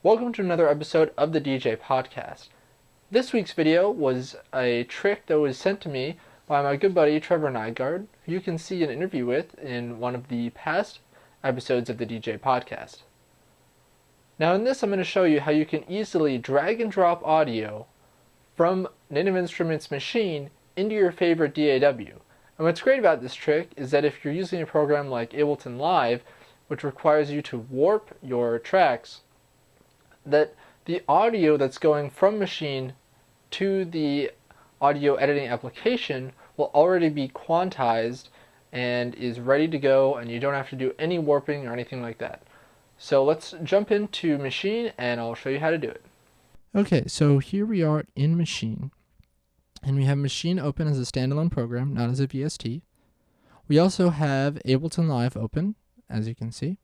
Welcome to another episode of the DJ Podcast. This week's video was a trick that was sent to me by my good buddy Trevor Nygaard, who you can see an interview with in one of the past episodes of the DJ Podcast. Now in this I'm going to show you how you can easily drag and drop audio from Native Instruments Maschine into your favorite DAW. And what's great about this trick is that if you're using a program like Ableton Live, which requires you to warp your tracks, that the audio that's going from Maschine to the audio editing application will already be quantized and is ready to go, and you don't have to do any warping or anything like that. So let's jump into Maschine and I'll show you how to do it. Okay, so here we are in Maschine, and we have Maschine open as a standalone program, not as a VST. We also have Ableton Live open, as you can see,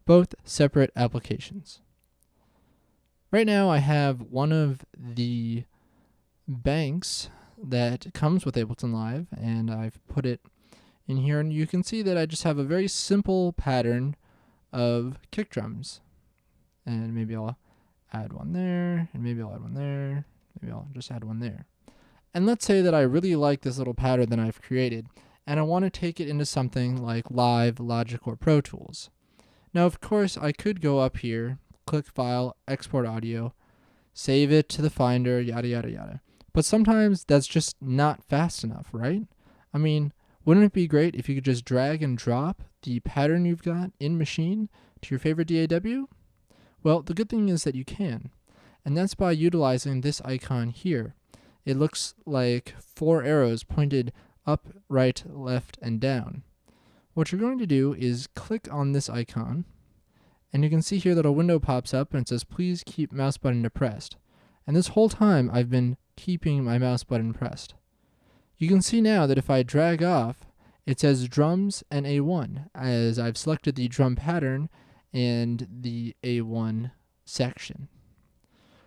both separate applications. Right now I have one of the banks that comes with Ableton Live, and I've put it in here, and you can see that I just have a very simple pattern of kick drums. And maybe I'll add one there, and maybe I'll add one there, maybe I'll just add one there. And let's say that I really like this little pattern that I've created, and I want to take it into something like Live, Logic, or Pro Tools. Now of course I could go up here, click File, Export Audio, save it to the Finder, yada yada yada. But sometimes that's just not fast enough, right? I mean, wouldn't it be great if you could just drag and drop the pattern you've got in Maschine to your favorite DAW? Well, the good thing is that you can, and that's by utilizing this icon here. It looks like 4 arrows pointed up, right, left, and down. What you're going to do is click on this icon, and you can see here that a window pops up and it says, please keep mouse button depressed. And this whole time I've been keeping my mouse button pressed. You can see now that if I drag off, it says drums and A1, as I've selected the drum pattern and the A1 section.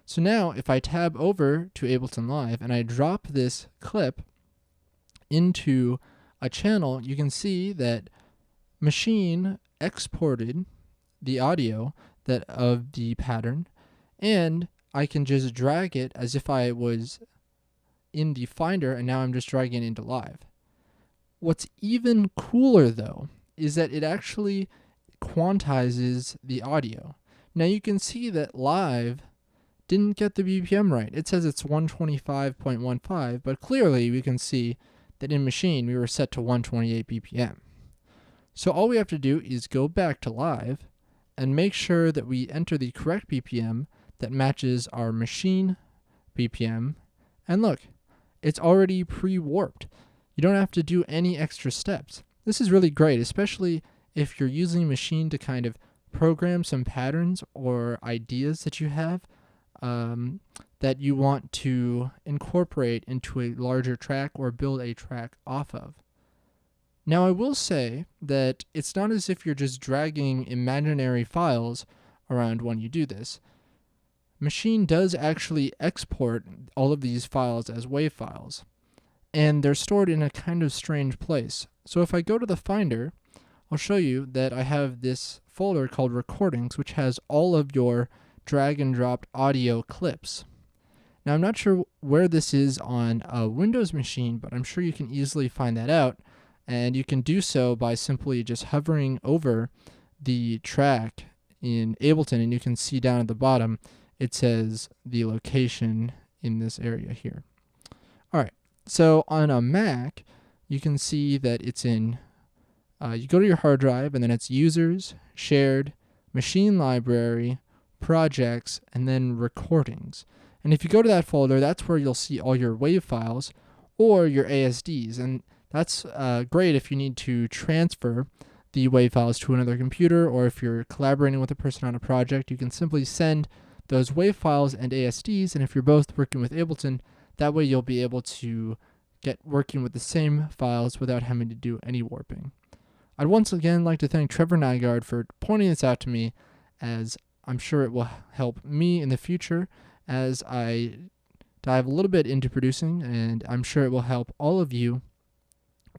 So now if I tab over to Ableton Live and I drop this clip into a channel, you can see that Maschine exported the audio of the pattern, and I can just drag it as if I was in the Finder, and now I'm just dragging it into Live. What's even cooler though is that it actually quantizes the audio. Now you can see that Live didn't get the BPM right. It says it's 125.15, but clearly we can see that in Maschine we were set to 128 BPM. So all we have to do is go back to Live and make sure that we enter the correct BPM that matches our Maschine BPM. And look, it's already pre-warped. You don't have to do any extra steps. This is really great, especially if you're using Maschine to kind of program some patterns or ideas that you have that you want to incorporate into a larger track or build a track off of. Now I will say that it's not as if you're just dragging imaginary files around when you do this. Maschine does actually export all of these files as WAV files, and they're stored in a kind of strange place. So if I go to the Finder, I'll show you that I have this folder called Recordings, which has all of your drag and dropped audio clips. Now I'm not sure where this is on a Windows machine, but I'm sure you can easily find that out. And you can do so by simply just hovering over the track in Ableton, and you can see down at the bottom it says the location in this area here. Alright, so on a Mac, you can see that it's in, you go to your hard drive, and then it's Users, Shared, Maschine Library, Projects, and then Recordings. And if you go to that folder, that's where you'll see all your WAV files or your ASDs. And that's great if you need to transfer the WAV files to another computer, or if you're collaborating with a person on a project, you can simply send those WAV files and ASDs, and if you're both working with Ableton, that way you'll be able to get working with the same files without having to do any warping. I'd once again like to thank Trevor Nygaard for pointing this out to me, as I'm sure it will help me in the future as I dive a little bit into producing, and I'm sure it will help all of you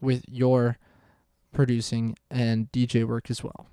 with your producing and DJ work as well.